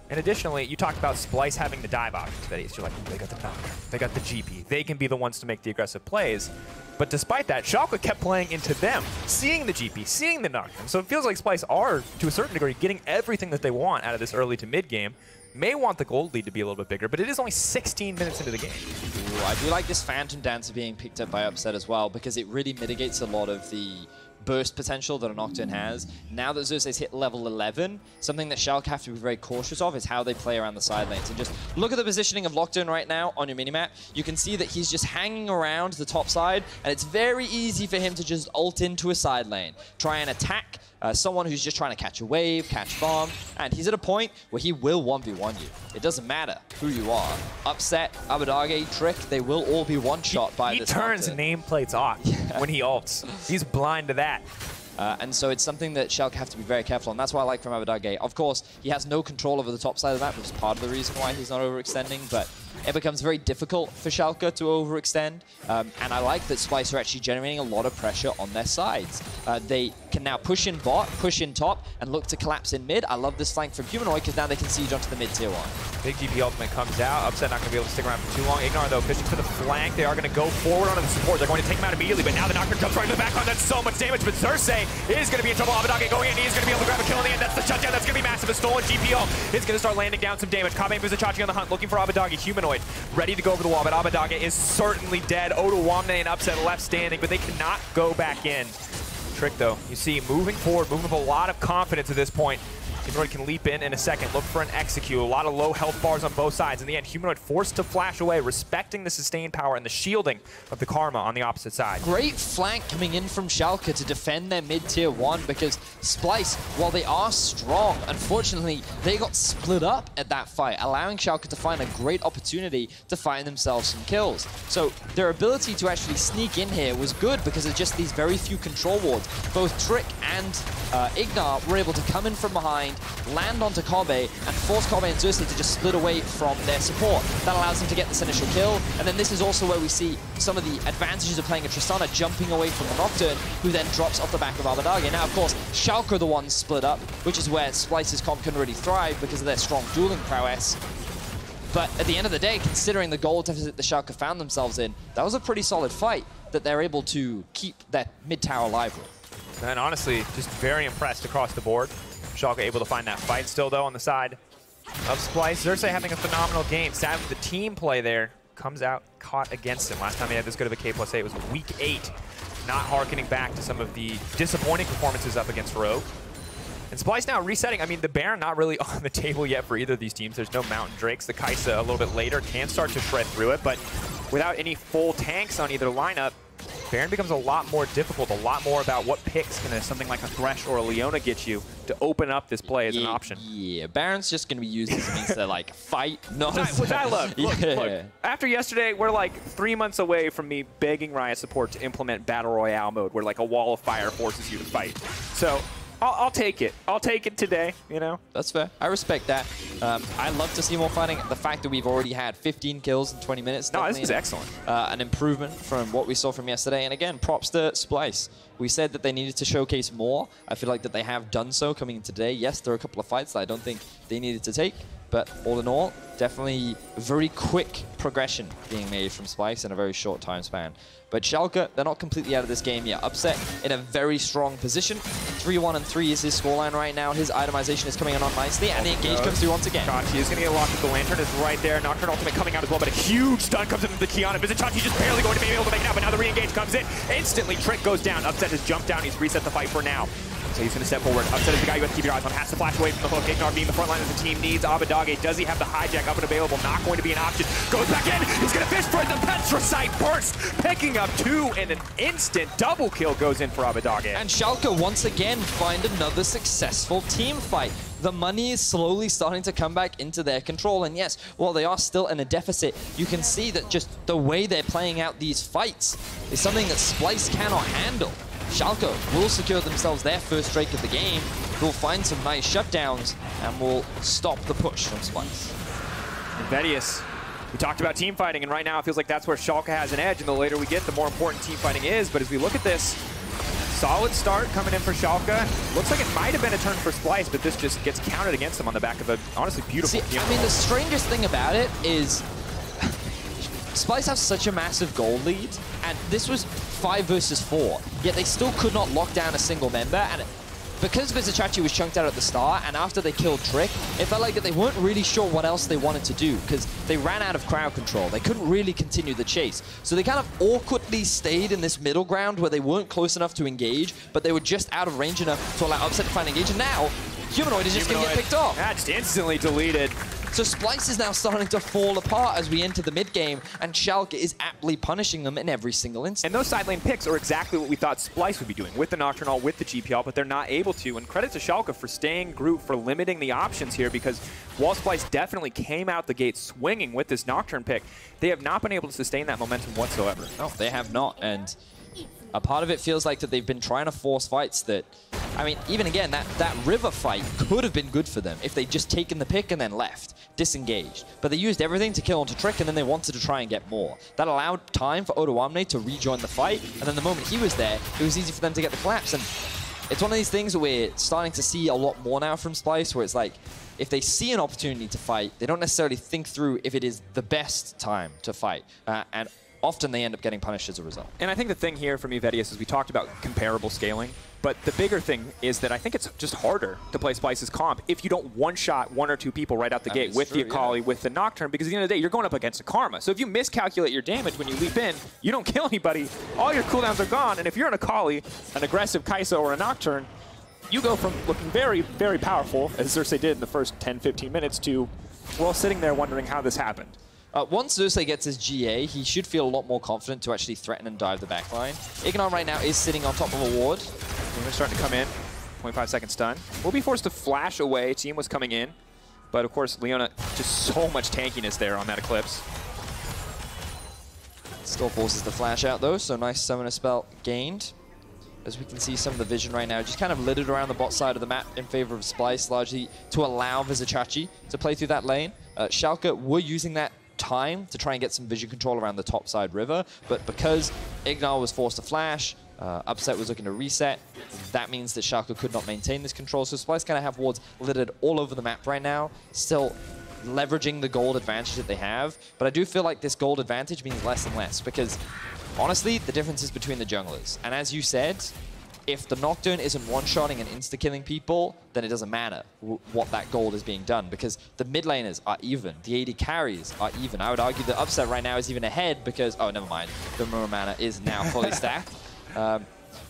And additionally, you talked about Splyce having the dive options. Vedius, you're like, they got the Nocturne, they got the GP. They can be the ones to make the aggressive plays. But despite that, Schalke kept playing into them, seeing the GP, seeing the Nocturne. So it feels like Splyce are, to a certain degree, getting everything that they want out of this early to mid game. May want the gold lead to be a little bit bigger, but it is only 16 minutes into the game. Ooh, I do like this Phantom Dancer being picked up by Upset as well, because it really mitigates a lot of the burst potential that a Nocturne has. Now that Xerxe's hit level 11, something that Schalke have to be very cautious of is how they play around the side lanes. And just look at the positioning of Nocturne right now on your minimap. You can see that he's just hanging around the top side, and it's very easy for him to just ult into a side lane, try and attack someone who's just trying to catch a wave, catch farm, and he's at a point where he will 1v1 you. It doesn't matter who you are. Upset, Abbedagge, Trick, they will all be one-shot by this Nocturne. He turns nameplates off when he ults. He's blind to that. And so it's something that Schalke have to be very careful on. That's what I like from Abbedagge. Of course, he has no control over the top side of the map, which is part of the reason why he's not overextending, but it becomes very difficult for Schalke to overextend. And I like that Splyce are actually generating a lot of pressure on their sides. They can now push in bot, push in top, and look to collapse in mid. I love this flank from Humanoid because now they can siege onto the mid tier 1. Big GP ultimate comes out. Upset not going to be able to stick around for too long. IgNar, though, fishing for the flank. They are going to go forward onto the support. They're going to take him out immediately, but now the Nocturne comes right to the backline. That's so much damage, but Xerxe is going to be in trouble. Abbedagge going in. He's going to be able to grab a kill in the end. That's the shutdown. That's going to be massive. A stolen GP ult is going to start landing down some damage. Kobbe and Vizicsacsi on the hunt, looking for Abbedagge. Humanoid Humanoid ready to go over the wall, but Abbedagge is certainly dead. Odoamne and Upset left standing, but they cannot go back in. Trick though, you see, moving forward, moving with a lot of confidence at this point. Humanoid can leap in a second, look for an execute. A lot of low health bars on both sides. In the end, Humanoid forced to flash away, respecting the sustained power and the shielding of the Karma on the opposite side. Great flank coming in from Schalke to defend their mid-tier 1 because Splyce, while they are strong, unfortunately, they got split up at that fight, allowing Schalke to find a great opportunity to find themselves some kills. So their ability to actually sneak in here was good because of just these very few control wards. Both Trick and IgNar were able to come in from behind, land onto Kobbe, and force Kobbe and Xerxe to just split away from their support. That allows them to get this initial kill, and then this is also where we see some of the advantages of playing a Tristana jumping away from the Nocturne, who then drops off the back of Abbedagge. Now, of course, Schalke are the ones split up, which is where Splyce's comp can really thrive because of their strong dueling prowess. But at the end of the day, considering the goal deficit the Schalke found themselves in, that was a pretty solid fight that they're able to keep that mid-tower alive with. And honestly, just very impressed across the board. Schalke able to find that fight still, though, on the side of Splyce. Xerxe having a phenomenal game. Sadly, the team play there comes out caught against him. Last time he had this good of a K+8 was week 8. Not harkening back to some of the disappointing performances up against Rogue. And Splyce now resetting. I mean, the Baron not really on the table yet for either of these teams. There's no Mountain Drakes. The Kaisa a little bit later can start to shred through it, but without any full tanks on either lineup, Baron becomes a lot more difficult, a lot more about what picks can something like a Thresh or a Leona get you to open up this play as an option. Yeah, Baron's just going to be used as a means to like fight, not which I love. Look, look, after yesterday, we're like 3 months away from me begging Riot support to implement Battle Royale mode, where like a wall of fire forces you to fight. So I'll take it. I'll take it today, you know? That's fair. I respect that. I love to see more fighting. The fact that we've already had 15 kills in 20 minutes. No, this is excellent. An improvement from what we saw from yesterday. And again, props to Splyce. We said that they needed to showcase more. I feel like that they have done so coming in today. Yes, there are a couple of fights that I don't think they needed to take. But all in all, definitely very quick progression being made from Splyce in a very short time span. But Schalke, they're not completely out of this game yet. Upset in a very strong position. 3-1-3 is his scoreline right now. His itemization is coming on nicely, and the engage comes through once again. Vizicsacsi is going to get locked with the Lantern. Is right there. Nocturne ultimate coming out as well, but a huge stun comes into the Qiyana. Vizicsacsi just barely going to be able to make it out, but now the re-engage comes in. Instantly, Trick goes down. Upset has jumped down. He's reset the fight for now. So he's going to step forward. Upset is the guy you have to keep your eyes on. Has to flash away from the hook. IgNar being the front line of the team needs Abbedagge. Does he have the hijack up and available? Not going to be an option. Goes back in. He's going to fish for it. The Petrosite burst. Picking up 2 and an instant double kill goes in for Abbedagge. And Schalke once again find another successful team fight. The money is slowly starting to come back into their control. And yes, while they are still in a deficit, you can see that just the way they're playing out these fights is something that Splyce cannot handle. Schalke will secure themselves their first Drake of the game, will find some nice shutdowns, and will stop the push from Splyce. And Vedius, we talked about team fighting, and right now it feels like that's where Schalke has an edge, and the later we get, the more important team fighting is. But as we look at this, solid start coming in for Schalke. Looks like it might have been a turn for Splyce, but this just gets counted against them on the back of a honestly beautiful team. I mean, the strangest thing about it is Splyce have such a massive gold lead, and this was 5 versus 4, yet they still could not lock down a single member. And because Vizicsacsi was chunked out at the start, and after they killed Trick, it felt like that they weren't really sure what else they wanted to do, because they ran out of crowd control. They couldn't really continue the chase. So they kind of awkwardly stayed in this middle ground where they weren't close enough to engage, but they were just out of range enough to allow Upset to find engage. And now, Humanoid is just going to get picked off. Just instantly deleted. So Splyce is now starting to fall apart as we enter the mid-game, and Schalke is aptly punishing them in every single instance. And those side lane picks are exactly what we thought Splyce would be doing, with the Nocturne, with the GPL, but they're not able to. And credit to Schalke for staying group, for limiting the options here, because while Splyce definitely came out the gate swinging with this Nocturne pick, they have not been able to sustain that momentum whatsoever. No, they have not, and a part of it feels like that they've been trying to force fights that, I mean, even again, that river fight could have been good for them if they'd just taken the pick and then left, disengaged. But they used everything to kill onto Trick, and then they wanted to try and get more. That allowed time for Odoamne to rejoin the fight, and then the moment he was there, it was easy for them to get the collapse. And it's one of these things where we're starting to see a lot more now from Splyce, where it's like, if they see an opportunity to fight, they don't necessarily think through if it is the best time to fight. And often they end up getting punished as a result. And I think the thing here for me, Vedius, is we talked about comparable scaling, but the bigger thing is that I think it's just harder to play Splyce's comp if you don't one-shot 1 or 2 people right out the gate with the Akali, with the Nocturne, because at the end of the day, you're going up against a Karma. So if you miscalculate your damage when you leap in, you don't kill anybody, all your cooldowns are gone, and if you're an Akali, an aggressive Kaisa, or a Nocturne, you go from looking very, very powerful, as Xerxe did in the first 10-15 minutes, to, well, sitting there wondering how this happened. Once Xerxe gets his GA, he should feel a lot more confident to actually threaten and dive the backline. IgNar right now is sitting on top of a ward. They're starting to come in. 25-second stun. We'll be forced to flash away. Team was coming in. But of course, Leona, just so much tankiness there on that Eclipse. Still forces the flash out though, so nice summoner spell gained. As we can see, some of the vision right now just kind of littered around the bot side of the map in favor of Splyce, largely to allow Vizicsacsi to play through that lane. Schalke were using that time to try and get some vision control around the top side river, but because IgNar was forced to flash, Upset was looking to reset, that means that Schalke could not maintain this control, so Splyce kind of have wards littered all over the map right now, still leveraging the gold advantage that they have, but I do feel like this gold advantage means less and less, because honestly, the difference is between the junglers, and as you said, if the Nocturne isn't one-shotting and insta-killing people, then it doesn't matter what that gold is being done, because the mid laners are even, the AD carries are even. I would argue the Upset right now is even ahead because, oh, never mind, the Muramana is now fully stacked.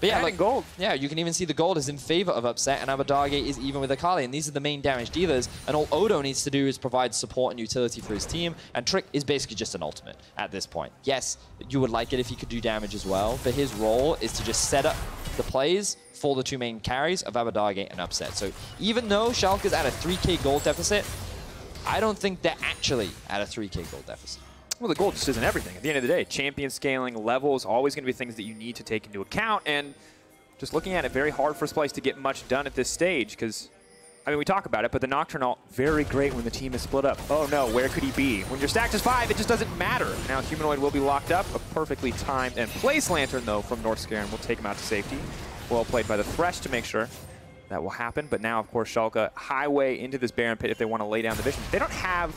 But yeah, like gold. Yeah, you can even see the gold is in favor of Upset, and Abbedagge is even with Akali, and these are the main damage dealers, and all Odo needs to do is provide support and utility for his team, and Trick is basically just an ultimate at this point. Yes, you would like it if he could do damage as well, but his role is to just set up the plays for the 2 main carries of Abbedagge and Upset. So even though Schalke is at a 3k gold deficit, I don't think they're actually at a 3k gold deficit. Well, the gold just isn't everything. At the end of the day, champion scaling, levels, always going to be things that you need to take into account, and just looking at it, very hard for Splyce to get much done at this stage, because, I mean, we talk about it, but the Nocturne ult, very great when the team is split up. Oh no, where could he be? When you're stacked as 5, it just doesn't matter. Now Humanoid will be locked up, a perfectly timed and place Lantern, though, from Norskeren will take him out to safety. Well played by the Thresh to make sure that will happen, but now, of course, Schalke highway into this Baron pit if they want to lay down the vision. They don't have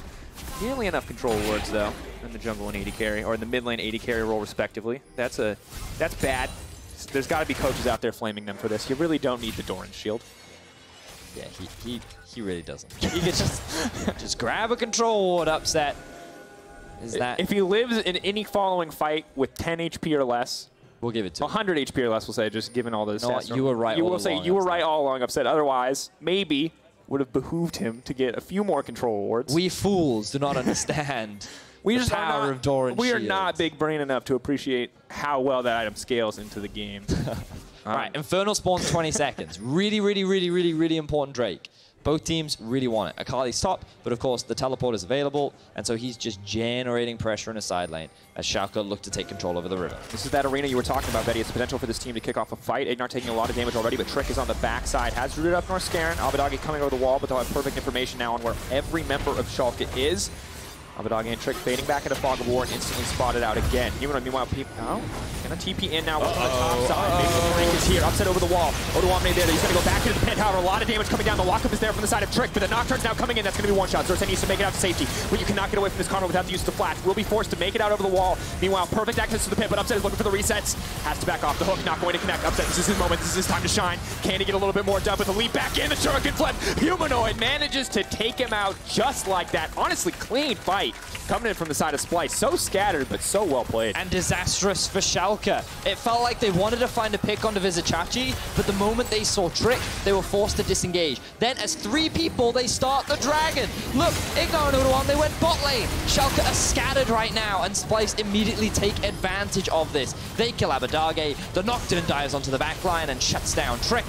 nearly enough control wards, though, in the jungle and AD carry, or in the mid lane AD carry role, respectively. That's bad. There's got to be coaches out there flaming them for this. You really don't need the Doran shield. Yeah, he really doesn't. He can just grab a control ward, Upset. Is that if he lives in any following fight with 10 HP or less, we'll give it to 100 HP or less, we'll say, just given all those stats. You were right. You will say you were right all along, Upset. Otherwise, maybe would have behooved him to get a few more control wards. We fools do not understand the power of Doran We are shields. not big brain enough to appreciate how well that item scales into the game. All right, Infernal spawns 20 seconds. Really important Drake. Both teams really want it. Akali's top, but of course the teleport is available, and so he's just generating pressure in a side lane as Schalke look to take control over the river. This is that arena you were talking about, Betty. It's potential for this team to kick off a fight. IgNar taking a lot of damage already, but Trick is on the backside. Has rooted up Norskeren. Abbedagge coming over the wall, but they'll have perfect information now on where every member of Schalke is. Abbedagge and Trick fading back into Fog of War and instantly spotted out again. Humanoid, meanwhile, gonna TP in now on the top side. Maybe the break is here. Upset over the wall. Odoamne there. He's gonna go back into the pit. However, a lot of damage coming down. The lockup is there from the side of Trick, but the Nocturne's now coming in. That's gonna be one shot. Xerxe needs to make it out to safety, but you cannot get away from this Karma without the use of the flash. Will be forced to make it out over the wall. Meanwhile, perfect access to the pit, but Upset is looking for the resets. Has to back off the hook. Not going to connect. Upset, this is his moment. This is his time to shine. Can he get a little bit more done with the leap back in? The Shuriken flip. Humanoid manages to take him out just like that. Honestly, clean fight. Coming in from the side of Splyce. So scattered, but so well played. And disastrous for Schalke. It felt like they wanted to find a pick onto Vizicsacsi, but the moment they saw Trick, they were forced to disengage. Then as 3 people, they start the Dragon. Look, IgNar and Odoamne, they went bot lane. Schalke are scattered right now, and Splyce immediately take advantage of this. They kill Abbedagge, the Nocturne dives onto the backline and shuts down Trick.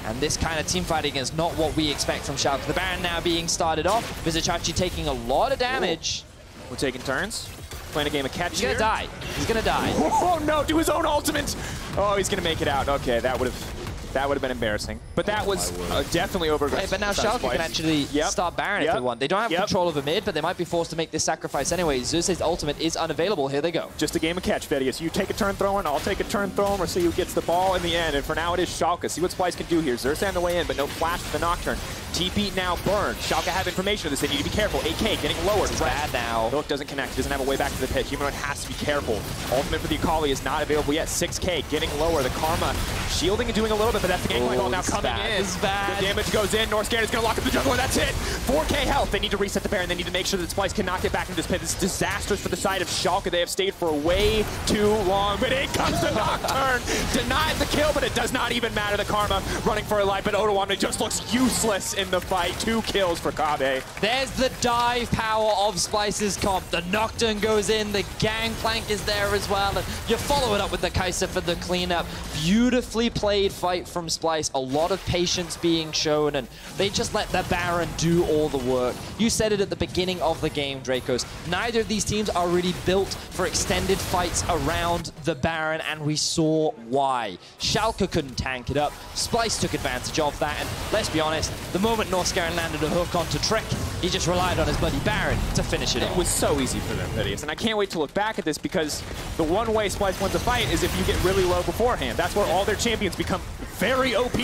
And this kind of team fighting is not what we expect from Schalke. The Baron now being started off. Vizicsacsi taking a lot of damage. We're taking turns. Playing a game of catch He's here. gonna die. He's gonna die. Oh no, do his own ultimate. Oh, he's gonna make it out. Okay, that would have That would have been embarrassing. But that was definitely over. Hey, but now Schalke can actually start Baron if they want. They don't have control of the mid, but they might be forced to make this sacrifice anyway. Xerxe's ultimate is unavailable. Here they go. Just a game of catch, Vedius. You take a turn throwing, I'll take a turn throwing. We'll see who gets the ball in the end. And for now, it is Schalke. See what Splyce can do here. Xerxe on the way in, but no flash for the Nocturne. TP now burned. Schalke have information of this. They need to be careful. AK getting lowered. It's bad now. Hook doesn't connect. He doesn't have a way back to the pit. Humanoid has to be careful. Ultimate for the Akali is not available yet. 6K getting lower. The Karma shielding and doing a little bit, but that's the Gangplank all now coming in. This is bad. The damage goes in. Norskeren is going to lock up the jungle, and that's it. 4K health. They need to reset the Baron. They need to make sure that Splyce cannot get back into this pit. This is disastrous for the side of Schalke. They have stayed for way too long, but in comes the Nocturne. Denies the kill, but it does not even matter. The Karma running for her life, but Odoamne just looks useless in the fight. 2 kills for Kobbe. There's the dive power of Splyce's comp. The Nocturne goes in, the Gangplank is there as well, and you follow it up with the Kaisa for the cleanup. Beautifully played fight from Splyce. A lot of patience being shown, and they just let the Baron do all the work. You said it at the beginning of the game, Drakos. Neither of these teams are really built for extended fights around the Baron, and we saw why. Schalke couldn't tank it up. Splyce took advantage of that, and let's be honest, the moment Norskeren landed a hook onto Trick, he just relied on his buddy Baron to finish it off. It was so easy for them, Vedius, and I can't wait to look back at this because the one way Splyce wins a fight is if you get really low beforehand. That's where all their champions become very OP.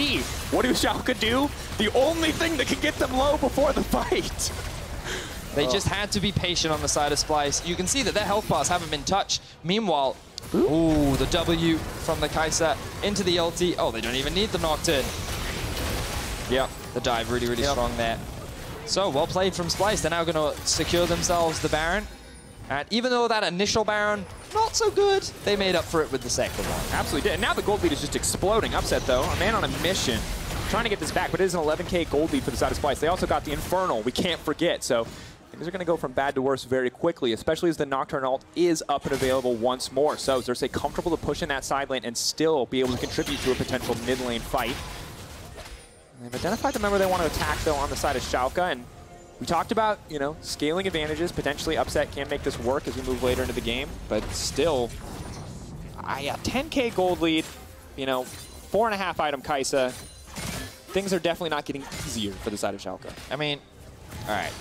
What do Schalke do? The only thing that can get them low before the fight. They just had to be patient on the side of Splyce. You can see that their health bars haven't been touched. Meanwhile, ooh, the W from the Kaisa into the ulti. Oh, they don't even need the Nocturne. Yeah, the dive really, really strong there. So, well played from Splyce. They're now going to secure themselves the Baron. And even though that initial Baron, not so good, they made up for it with the second one. Absolutely did. And now the gold lead is just exploding. Upset, though. A man on a mission. Trying to get this back, but it is an 11K gold lead for the side of Splyce. They also got the Infernal. We can't forget. So things are going to go from bad to worse very quickly, especially as the Nocturne ult is up and available once more. So Xerxe comfortable to push in that side lane and still be able to contribute to a potential mid lane fight. They've identified the member they want to attack, though, on the side of Schalke, and we talked about, you know, scaling advantages. Potentially Upset can make this work as we move later into the game, but still, 10K gold lead, you know, 4.5 item Kaisa. Things are definitely not getting easier for the side of Schalke. I mean, all right.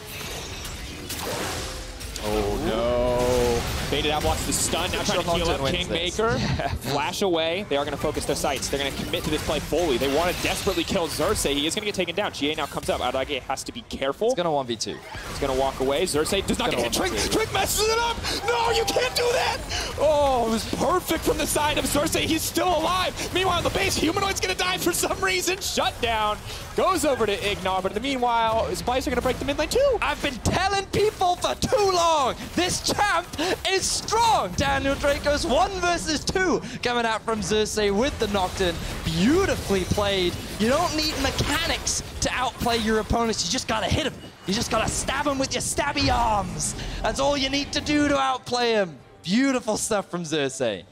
Oh, no. Baited out, blocks the stun. Now trying to heal up Kingmaker. Flash away. They are going to focus their sights. They're going to commit to this play fully. They want to desperately kill Xerxe. He is going to get taken down. Qiyana now comes up. Abbedagge has to be careful. He's going to 1v2. He's going to walk away. Xerxe does not get hit. Trick messes it up. No, you can't do that. Oh, it was perfect from the side of Xerxe. He's still alive. Meanwhile, in the base, Humanoid's going to die for some reason. Shut down. Goes over to IgNar, but in the meanwhile, Splyce are going to break the mid lane too. I've been telling people for too long, this champ is strong. Daniel Drakos 1 versus 2 coming out from Xerxe with the Nocturne. Beautifully played. You don't need mechanics to outplay your opponents. You just got to hit him. You just got to stab him with your stabby arms. That's all you need to do to outplay him. Beautiful stuff from Xerxe.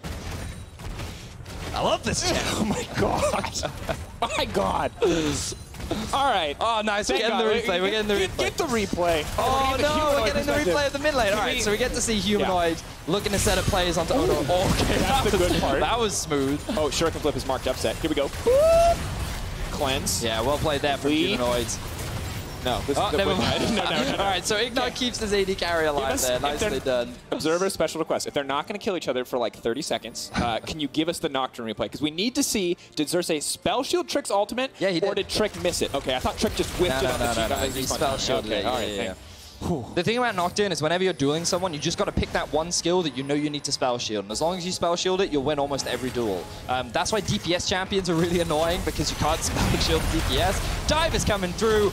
I love this champ. Oh my god. My god. All right. Oh, nice. We're getting the replay. We're getting the replay. Get the replay. Oh, no. We're getting the replay of the mid lane. All right, so we get to see Humanoid looking to set up plays onto Odo. Okay, that's the good part. That was smooth. Oh, Shuriken Flip is marked upset. Here we go. Cleanse. Yeah, well played there from Humanoids. No, this is never mind. No. All right, so IgNar keeps his AD carry alive there. Nicely done. Observer, special request. If they're not going to kill each other for like 30 seconds, can you give us the Nocturne replay? Because we need to see, did Xerxe spell shield Trick's ultimate? Yeah, he did. Or did Trick miss it? Okay, I thought Trick just whipped it on the cheek. No, he spell shielded it. All right, The thing about Nocturne is whenever you're dueling someone, you just got to pick that one skill that you know you need to spell shield. And as long as you spell shield it, you'll win almost every duel. That's why DPS champions are really annoying, because you can't spell shield DPS. Dive is coming through.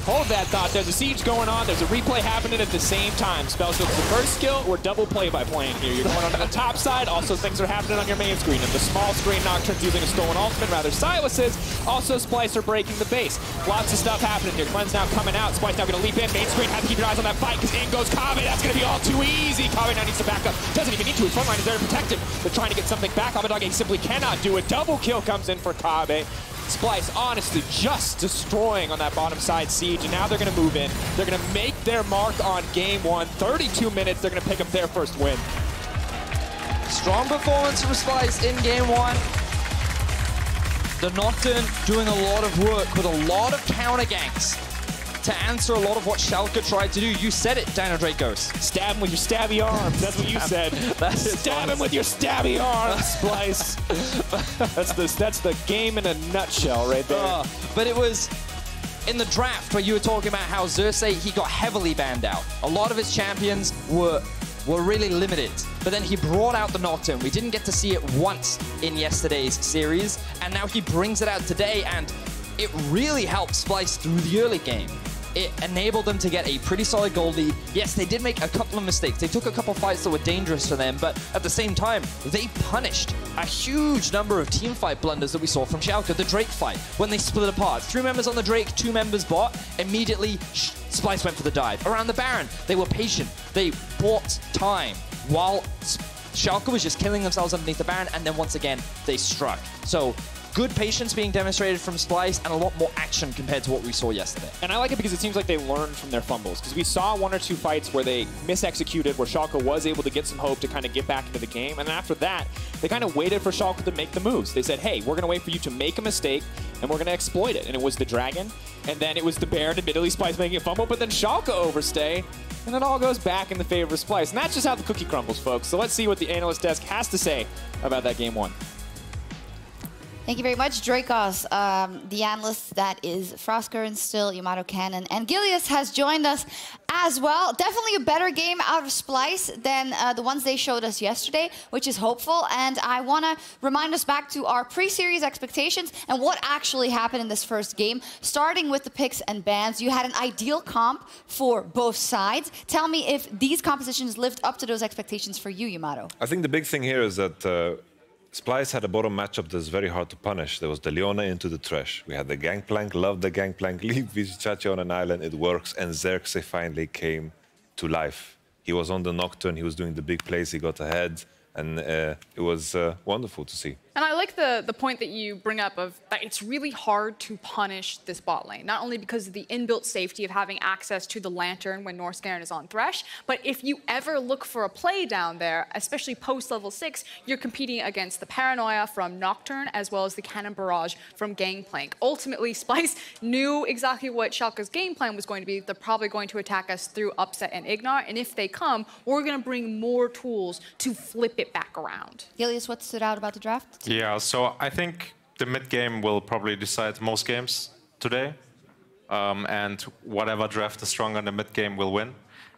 Hold that thought. There's a siege going on. There's a replay happening at the same time. Spell shield's the first skill. We're double play by playing here. You're going onto the top side. Also, things are happening on your main screen. And the small screen, Nocturne's using a stolen ultimate, rather Sylas is. Also, Splyce are breaking the base. Lots of stuff happening here. Cleanse now coming out. Splyce now going to leap in. Main screen, have to keep your eyes on that fight, because in goes Kobbe. That's going to be all too easy. Kobbe now needs to back up. Doesn't even need to. His front line is there to protect him. They're trying to get something back. Abbedagge simply cannot do it. Double kill comes in for Kobbe. Splyce honestly just destroying on that bottom side siege, and now they're going to move in. They're going to make their mark on game 1. 32 minutes, they're going to pick up their first win. Strong performance from Splyce in game 1. The Nocturne doing a lot of work with a lot of counter ganks to answer a lot of what Schalke tried to do. You said it, Dino Drakos. Stab him with your stabby arms. That's what you said. Stab him with your stabby arms, Splyce. that's the game in a nutshell right there. But it was in the draft where you were talking about how Xerxe, he got heavily banned out. A lot of his champions were really limited. But then he brought out the Nocturne. We didn't get to see it once in yesterday's series, and now he brings it out today, and it really helped Splyce through the early game. It enabled them to get a pretty solid gold lead. Yes, they did make a couple of mistakes. They took a couple of fights that were dangerous for them, but at the same time, they punished a huge number of team fight blunders that we saw from Schalke. The Drake fight, when they split apart. 3 members on the Drake, 2 members bot. Immediately, Splyce went for the dive. Around the Baron, they were patient. They bought time while Schalke was just killing themselves underneath the Baron, and then once again, they struck. So, good patience being demonstrated from Splyce and a lot more action compared to what we saw yesterday. And I like it because it seems like they learned from their fumbles. Because we saw 1 or 2 fights where they misexecuted, where Schalke was able to get some hope to kind of get back into the game. And then after that, they kind of waited for Schalke to make the moves. They said, hey, we're going to wait for you to make a mistake, and we're going to exploit it. And it was the Dragon, and then it was the Baron, admittedly Splyce making a fumble, but then Schalke overstay, and it all goes back in the favor of Splyce. And that's just how the cookie crumbles, folks. So let's see what the analyst desk has to say about that game 1. Thank you very much, Drakos. The analyst that is Norskeren still, Yamato Cannon, and Gilius has joined us as well. Definitely a better game out of Splyce than the ones they showed us yesterday, which is hopeful. And I want to remind us back to our pre-series expectations and what actually happened in this first game. Starting with the picks and bans, you had an ideal comp for both sides. Tell me if these compositions lived up to those expectations for you, Yamato. I think the big thing here is that Splyce had a bottom matchup that's very hard to punish. There was the Leona into the Thresh. We had the Gangplank, love the Gangplank, leave Vizicsacsi on an island, it works, and Xerxe finally came to life. He was on the Nocturne, he was doing the big plays, he got ahead, and it was wonderful to see. And I like the point that you bring up of that it's really hard to punish this bot lane, not only because of the inbuilt safety of having access to the Lantern when Norskeren is on Thresh, but if you ever look for a play down there, especially post level 6, you're competing against the Paranoia from Nocturne as well as the Cannon Barrage from Gangplank. Ultimately, Splyce knew exactly what Schalke's game plan was going to be. They're probably going to attack us through Upset and IgNar, and if they come, we're going to bring more tools to flip it back around. Gilius, what stood out about the draft? Yeah, so I think the mid game will probably decide most games today. And whatever draft is stronger in the mid game will win.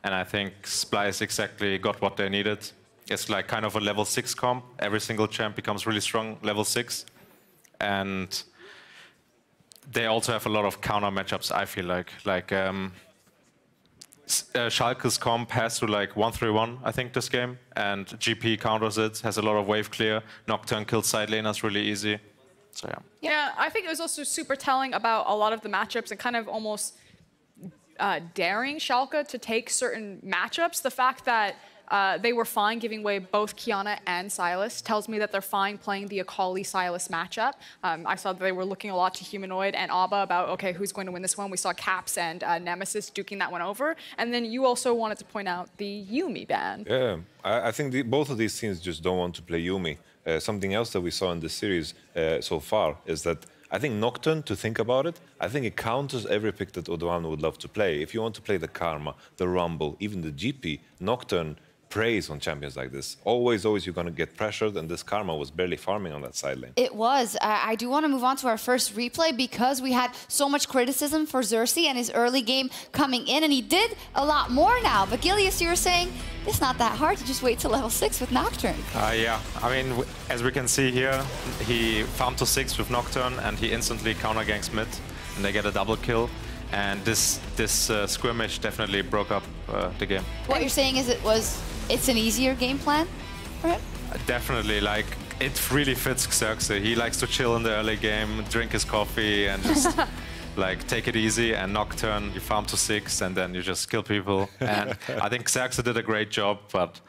And I think Splyce exactly got what they needed. It's like kind of a level 6 comp. Every single champ becomes really strong level 6. And they also have a lot of counter matchups, I feel like. Schalke's comp has to like 1-3-1, I think, this game, and GP counters it, has a lot of wave clear. Nocturne kills side laners really easy. So yeah. Yeah, I think it was also super telling about a lot of the matchups and kind of almost daring Schalke to take certain matchups. The fact that they were fine giving away both Qiyana and Sylas tells me that they're fine playing the Akali-Sylas matchup. I saw that they were looking a lot to Humanoid and Abba about, okay, who's going to win this one? We saw Caps and Nemesis duking that one over. And then you also wanted to point out the Yuumi ban. Yeah, I think both of these teams just don't want to play Yuumi. Something else that we saw in this series so far is that I think Nocturne, to think about it, I think it counters every pick that Odoamne would love to play. If you want to play the Karma, the Rumble, even the GP, Nocturne preys on champions like this. Always you're going to get pressured, and this Karma was barely farming on that side lane. It was. I do want to move on to our first replay because we had so much criticism for Xerxe and his early game coming in, and he did a lot more now. But Gilius, you were saying it's not that hard to just wait till level 6 with Nocturne. Yeah, I mean, as we can see here, he farmed to 6 with Nocturne, and he instantly counter ganks mid, and they get a double kill. And this skirmish definitely broke up the game. What you're saying is it's an easier game plan for him? Definitely, like, it really fits Xerxe. He likes to chill in the early game, drink his coffee, and just like take it easy. And Nocturne, you farm to 6, and then you just kill people. And I think Xerxe did a great job, but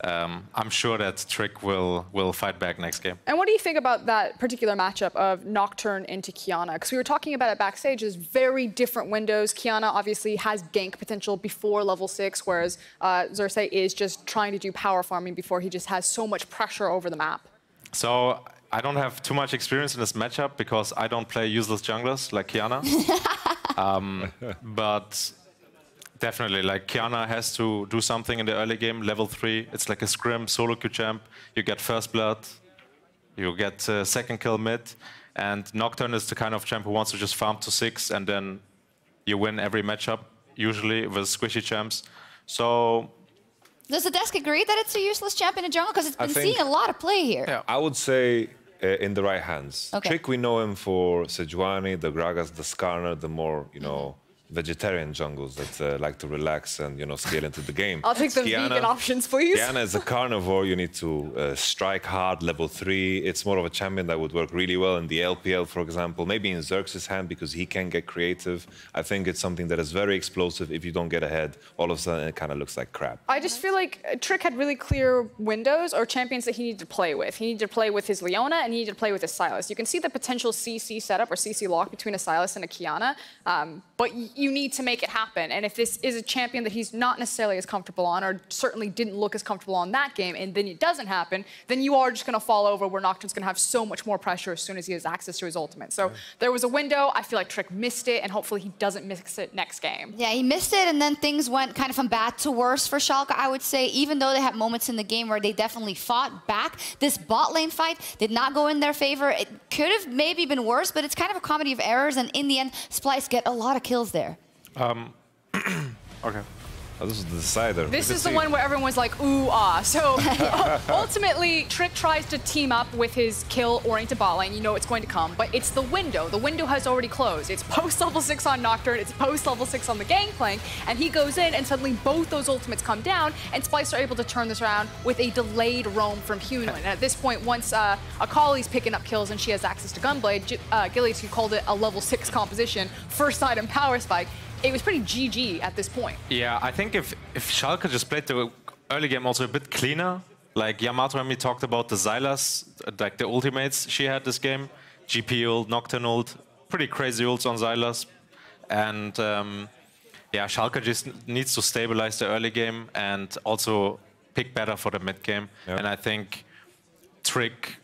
I'm sure that Trick will fight back next game. And what do you think about that particular matchup of Nocturne into Qiyana? Because we were talking about it backstage, there's very different windows. Qiyana obviously has gank potential before level 6, whereas Xerxe is just trying to do power farming before he just has so much pressure over the map. So I don't have too much experience in this matchup because I don't play useless junglers like Qiyana. But definitely, like, Qiyana has to do something in the early game, level 3. It's like a scrim, solo queue champ. You get first blood, you get second kill mid, and Nocturne is the kind of champ who wants to just farm to 6, and then you win every matchup, usually with squishy champs. So... Does the desk agree that it's a useless champ in a jungle? Because it's been seeing a lot of play here. Yeah, I would say in the right hands. Okay. Trick, we know him for Sejuani, the Gragas, the Skarner, the more, you know, vegetarian jungles that like to relax and, you know, scale into the game. I'll take the vegan options, please. Qiyana is a carnivore. You need to strike hard, level 3. It's more of a champion that would work really well in the LPL, for example. Maybe in Xerxe's hand because he can get creative. I think it's something that is very explosive. If you don't get ahead, all of a sudden it kind of looks like crap. I just feel like Trick had really clear windows or champions that he needed to play with. He needed to play with his Leona and he needed to play with his Sylas. You can see the potential CC setup or CC lock between a Sylas and a Qiyana, but you need to make it happen. And if this is a champion that he's not necessarily as comfortable on, or certainly didn't look as comfortable on that game, and then it doesn't happen, then you are just going to fall over where Nocturne's going to have so much more pressure as soon as he has access to his ultimate. So there was a window. I feel like Trick missed it, and hopefully he doesn't miss it next game. Yeah, he missed it, and then things went kind of from bad to worse for Schalke, I would say, even though they had moments in the game where they definitely fought back. This bot lane fight did not go in their favor. It could have maybe been worse, but it's kind of a comedy of errors, and in the end, Splyce get a lot of kills there. Okay. Oh, this is the decider. This is the one where everyone's like, ooh, ah. So ultimately, Trick tries to team up with his kill-oriented bot lane. You know it's going to come, but it's the window. The window has already closed. It's post-level 6 on Nocturne. It's post-level 6 on the Gangplank. And he goes in, and suddenly both those ultimates come down, and Splyce are able to turn this around with a delayed roam from Humanoid. And at this point, once Akali's picking up kills and she has access to Gunblade, Gillies, who called it a level 6 composition, first item power spike, it was pretty GG at this point. Yeah, I think if Schalke just played the early game also a bit cleaner, like Yamato and me talked about the Sylas, like the ultimates she had this game, GP ult, Nocturne ult, pretty crazy ults on Sylas. And yeah, Schalke just needs to stabilize the early game and also pick better for the mid game. Yep. And I think Trick,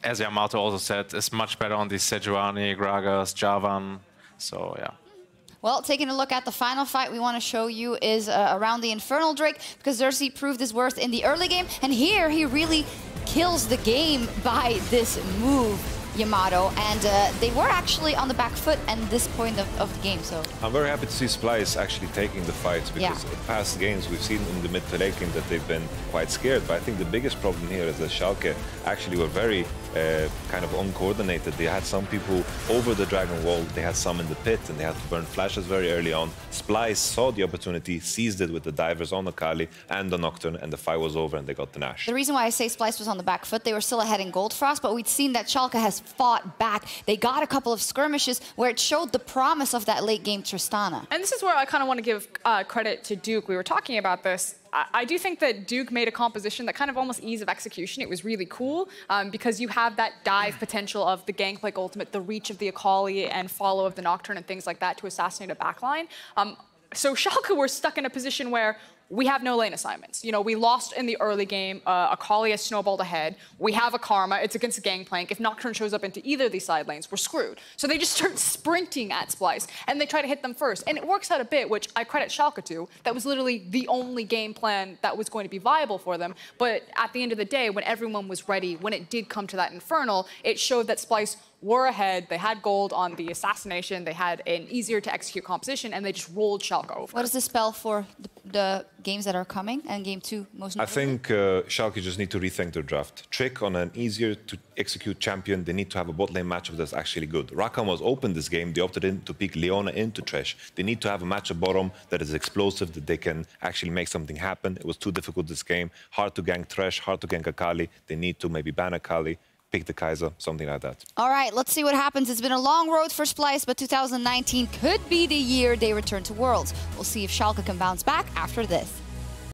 as Yamato also said, is much better on these Sejuani, Gragas, Javan. So yeah. Well, taking a look at the final fight we want to show you is around the Infernal Drake, because Xerxe proved his worth in the early game, and here he really kills the game by this move, Yamato, and they were actually on the back foot at this point of the game. So I'm very happy to see Splyce actually taking the fights, because in past games we've seen in the mid to late game that they've been quite scared. But I think the biggest problem here is that Schalke actually were very kind of uncoordinated. They had some people over the Dragon Wall, they had some in the pit, and they had to burn flashes very early on. Splyce saw the opportunity, seized it with the divers on Akali and the Nocturne, and the fight was over and they got the Nash. The reason why I say Splyce was on the back foot, they were still ahead in Gold Frost, but we'd seen that Schalke has fought back. They got a couple of skirmishes where it showed the promise of that late game Tristana. And this is where I kind of want to give credit to Duke. We were talking about this. I do think that Duke made a composition that kind of almost ease of execution. It was really cool because you have that dive potential of the Gangplank ultimate, the reach of the Akali and follow of the Nocturne and things like that to assassinate a backline. So Schalke were stuck in a position where we have no lane assignments. You know, we lost in the early game. Akali has snowballed ahead. We have a Karma. It's against a Gangplank. If Nocturne shows up into either of these side lanes, we're screwed. So they just start sprinting at Splyce, and they try to hit them first. And it works out a bit, which I credit Schalke to. That was literally the only game plan that was going to be viable for them. But at the end of the day, when everyone was ready, when it did come to that Infernal, it showed that Splyce were ahead. They had gold on the assassination. They had an easier to execute composition, and they just rolled Schalke over. What does this spell for the games that are coming and game 2 most notably? I think Schalke just need to rethink their draft. Trick on an easier to execute champion. They need to have a bot lane matchup that's actually good. Rakan was open this game. They opted in to pick Leona into Thresh. They need to have a matchup bottom that is explosive, that they can actually make something happen. It was too difficult this game. Hard to gank Thresh, hard to gank Akali. They need to maybe ban Akali, pick the Kaisa, something like that. All right, let's see what happens. It's been a long road for Splyce, but 2019 could be the year they return to Worlds. We'll see if Schalke can bounce back after this.